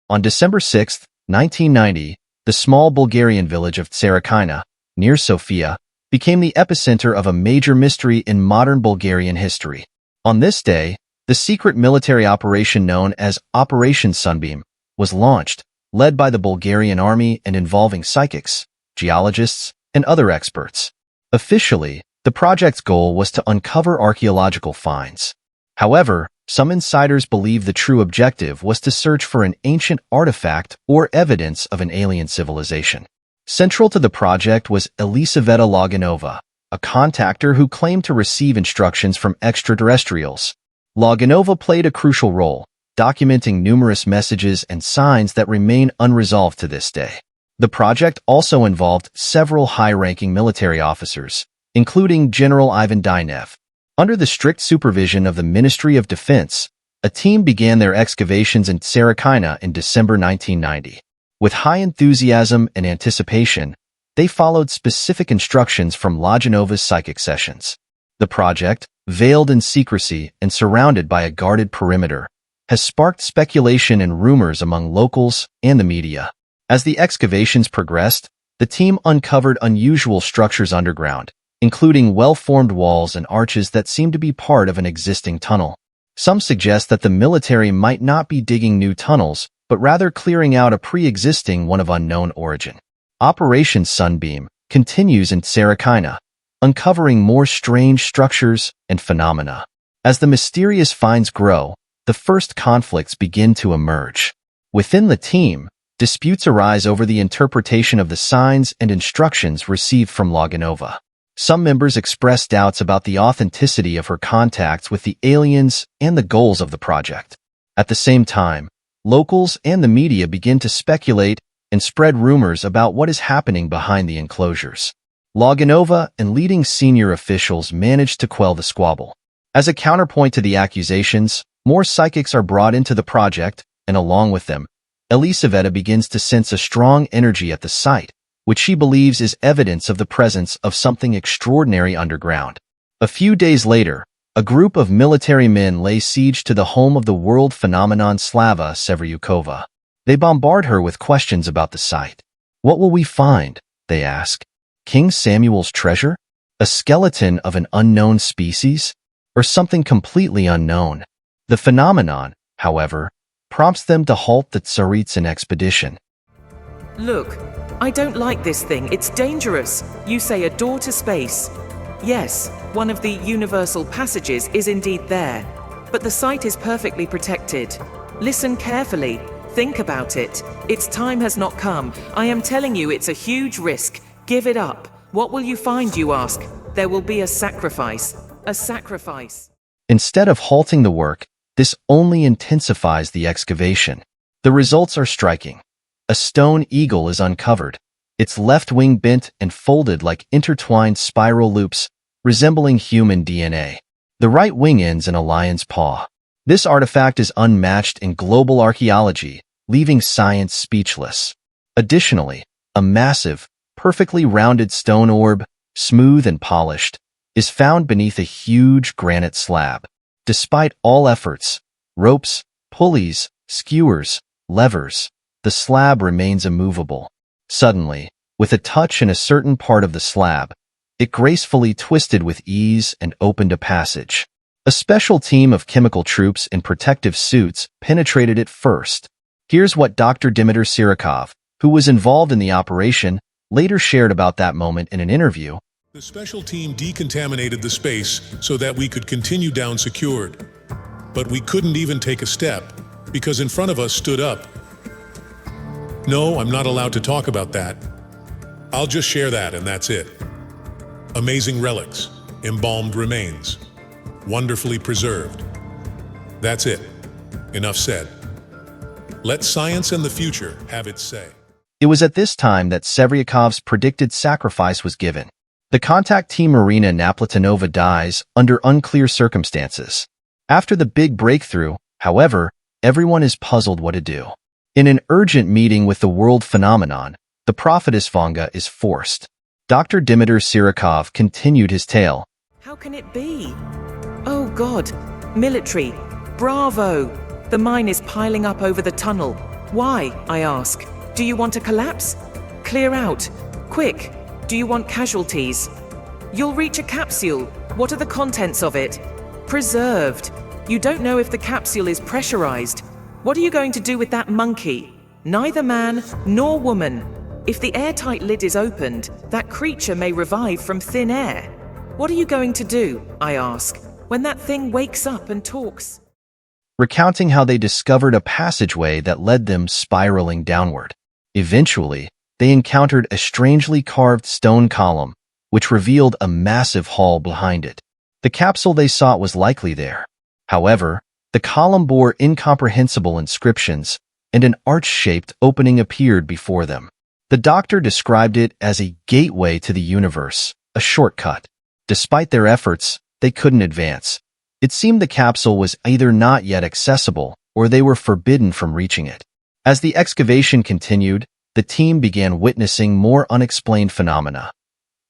On December 6, 1990, the small Bulgarian village of Tsarichina, near Sofia, became the epicenter of a major mystery in modern Bulgarian history. On this day, the secret military operation known as Operation Sunbeam was launched, led by the Bulgarian army and involving psychics, geologists, and other experts. Officially, the project's goal was to uncover archaeological finds. However, some insiders believe the true objective was to search for an ancient artifact or evidence of an alien civilization. Central to the project was Elisaveta Loganova, a contactor who claimed to receive instructions from extraterrestrials. Loganova played a crucial role, documenting numerous messages and signs that remain unresolved to this day. The project also involved several high-ranking military officers, including General Ivan Dynev. Under the strict supervision of the Ministry of Defense, a team began their excavations in Tsarichina in December 1990. With high enthusiasm and anticipation, they followed specific instructions from Loganova's psychic sessions. The project, veiled in secrecy and surrounded by a guarded perimeter, has sparked speculation and rumors among locals and the media. As the excavations progressed, the team uncovered unusual structures underground, including well-formed walls and arches that seem to be part of an existing tunnel. Some suggest that the military might not be digging new tunnels, but rather clearing out a pre-existing one of unknown origin. Operation Sunbeam continues in Tsarichina, uncovering more strange structures and phenomena. As the mysterious finds grow, the first conflicts begin to emerge. Within the team, disputes arise over the interpretation of the signs and instructions received from Loganova. Some members express doubts about the authenticity of her contacts with the aliens and the goals of the project. At the same time, locals and the media begin to speculate and spread rumors about what is happening behind the enclosures. Loganova and leading senior officials manage to quell the squabble. As a counterpoint to the accusations, more psychics are brought into the project, and along with them, Elisaveta begins to sense a strong energy at the site, which she believes is evidence of the presence of something extraordinary underground. A few days later, a group of military men lay siege to the home of the world phenomenon Slava Sevryukova. They bombard her with questions about the site. What will we find? They ask. King Samuel's treasure? A skeleton of an unknown species? Or something completely unknown? The phenomenon, however, prompts them to halt the Tsarichina expedition. Look, I don't like this thing. It's dangerous. You say a door to space. Yes, one of the universal passages is indeed there, but the site is perfectly protected. Listen carefully. Think about it. Its time has not come. I am telling you it's a huge risk. Give it up. What will you find, you ask? There will be a sacrifice. A sacrifice. Instead of halting the work, this only intensifies the excavation. The results are striking. A stone eagle is uncovered, its left wing bent and folded like intertwined spiral loops, resembling human DNA. The right wing ends in a lion's paw. This artifact is unmatched in global archaeology, leaving science speechless. Additionally, a massive, perfectly rounded stone orb, smooth and polished, is found beneath a huge granite slab. Despite all efforts, ropes, pulleys, skewers, levers, the slab remains immovable. Suddenly, with a touch in a certain part of the slab, it gracefully twisted with ease and opened a passage. A special team of chemical troops in protective suits penetrated it first. Here's what Dr. Dimitar Tsarichina, who was involved in the operation, later shared about that moment in an interview. The special team decontaminated the space so that we could continue down secured. But we couldn't even take a step, because in front of us stood up. No, I'm not allowed to talk about that. I'll just share that and that's it. Amazing relics, embalmed remains, wonderfully preserved. That's it. Enough said. Let science and the future have its say. It was at this time that Sevryukov's predicted sacrifice was given. The contact team Marina Naplatinova dies under unclear circumstances. After the big breakthrough, however, everyone is puzzled what to do. In an urgent meeting with the world phenomenon, the prophetess Vanga is forced. Dr. Dimitar Tsarichina continued his tale. How can it be? Oh God, military, bravo! The mine is piling up over the tunnel. Why? I ask. Do you want to collapse? Clear out. Quick. Do you want casualties? You'll reach a capsule. What are the contents of it? Preserved. You don't know if the capsule is pressurized. What are you going to do with that monkey? Neither man nor woman. If the airtight lid is opened, that creature may revive from thin air. What are you going to do, I ask, when that thing wakes up and talks? Recounting how they discovered a passageway that led them spiraling downward. Eventually, they encountered a strangely carved stone column, which revealed a massive hall behind it. The capsule they sought was likely there. However, the column bore incomprehensible inscriptions, and an arch-shaped opening appeared before them. The doctor described it as a gateway to the universe, a shortcut. Despite their efforts, they couldn't advance. It seemed the capsule was either not yet accessible, or they were forbidden from reaching it. As the excavation continued, the team began witnessing more unexplained phenomena.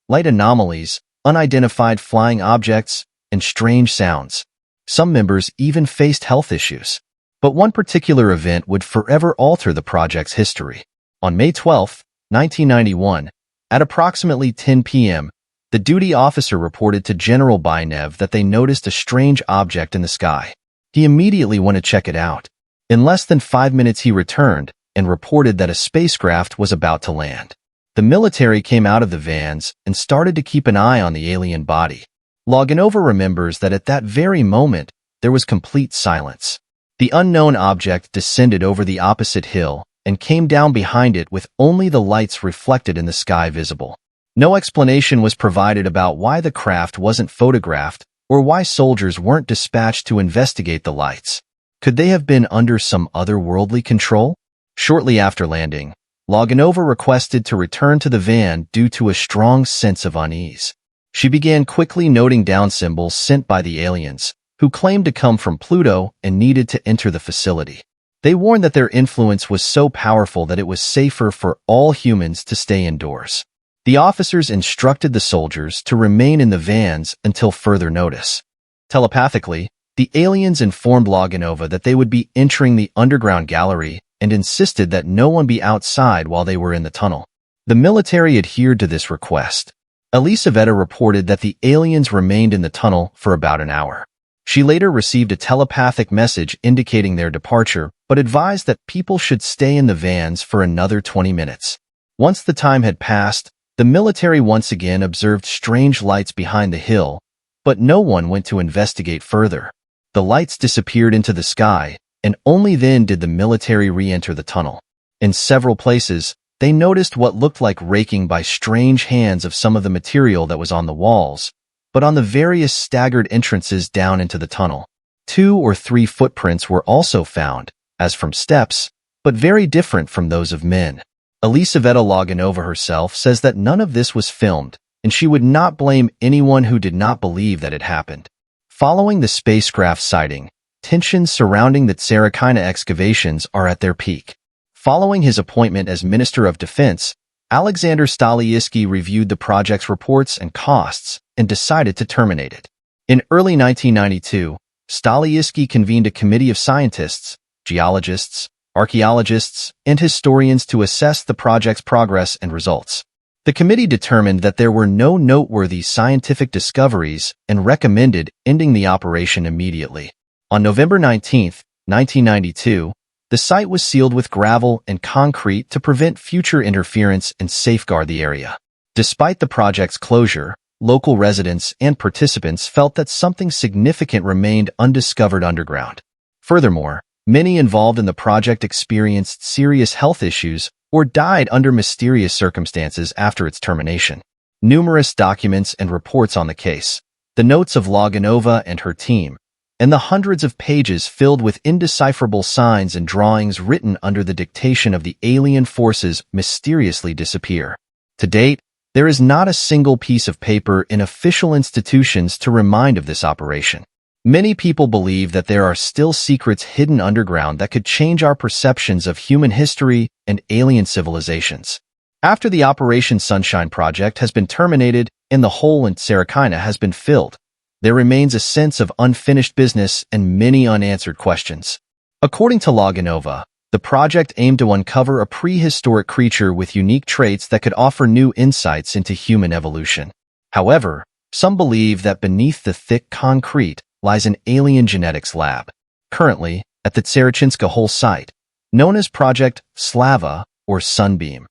Light anomalies, unidentified flying objects, and strange sounds. Some members even faced health issues. But one particular event would forever alter the project's history. On May 12, 1991, at approximately 10 p.m., the duty officer reported to General Bynev that they noticed a strange object in the sky. He immediately went to check it out. In less than 5 minutes he returned and reported that a spacecraft was about to land. The military came out of the vans and started to keep an eye on the alien body. Loganova remembers that at that very moment, there was complete silence. The unknown object descended over the opposite hill and came down behind it with only the lights reflected in the sky visible. No explanation was provided about why the craft wasn't photographed or why soldiers weren't dispatched to investigate the lights. Could they have been under some otherworldly control? Shortly after landing, Loganova requested to return to the van due to a strong sense of unease. She began quickly noting down symbols sent by the aliens, who claimed to come from Pluto and needed to enter the facility. They warned that their influence was so powerful that it was safer for all humans to stay indoors. The officers instructed the soldiers to remain in the vans until further notice. Telepathically, the aliens informed Loganova that they would be entering the underground gallery and insisted that no one be outside while they were in the tunnel. The military adhered to this request. Elisaveta reported that the aliens remained in the tunnel for about an hour. She later received a telepathic message indicating their departure, but advised that people should stay in the vans for another 20 minutes. Once the time had passed, the military once again observed strange lights behind the hill, but no one went to investigate further. The lights disappeared into the sky, and only then did the military re-enter the tunnel. In several places, they noticed what looked like raking by strange hands of some of the material that was on the walls, but on the various staggered entrances down into the tunnel. 2 or 3 footprints were also found, as from steps, but very different from those of men. Elisaveta Loganova herself says that none of this was filmed, and she would not blame anyone who did not believe that it happened. Following the spacecraft sighting, tensions surrounding the Tsarichina excavations are at their peak. Following his appointment as Minister of Defense, Alexander Staliiski reviewed the project's reports and costs and decided to terminate it. In early 1992, Staliiski convened a committee of scientists, geologists, archaeologists, and historians to assess the project's progress and results. The committee determined that there were no noteworthy scientific discoveries and recommended ending the operation immediately. On November 19, 1992, the site was sealed with gravel and concrete to prevent future interference and safeguard the area. Despite the project's closure, local residents and participants felt that something significant remained undiscovered underground. Furthermore, many involved in the project experienced serious health issues or died under mysterious circumstances after its termination. Numerous documents and reports on the case, the notes of Loganova and her team, and the hundreds of pages filled with indecipherable signs and drawings written under the dictation of the alien forces mysteriously disappear. To date, there is not a single piece of paper in official institutions to remind of this operation. Many people believe that there are still secrets hidden underground that could change our perceptions of human history and alien civilizations. After the Operation Sunshine project has been terminated and the hole in Tsarichina has been filled, there remains a sense of unfinished business and many unanswered questions. According to Loganova, The project aimed to uncover a prehistoric creature with unique traits that could offer new insights into human evolution. However, some believe that beneath the thick concrete lies an alien genetics lab. Currently, at the Tsarichina hole site, known as Project Slava or Sunbeam,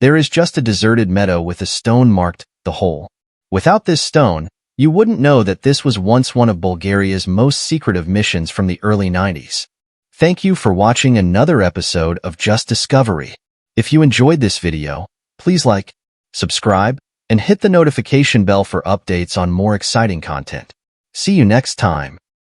there is just a deserted meadow with a stone marked the hole. Without this stone, you wouldn't know that this was once one of Bulgaria's most secretive missions from the early 90s. Thank you for watching another episode of Just Discovery. If you enjoyed this video, please like, subscribe, and hit the notification bell for updates on more exciting content. See you next time.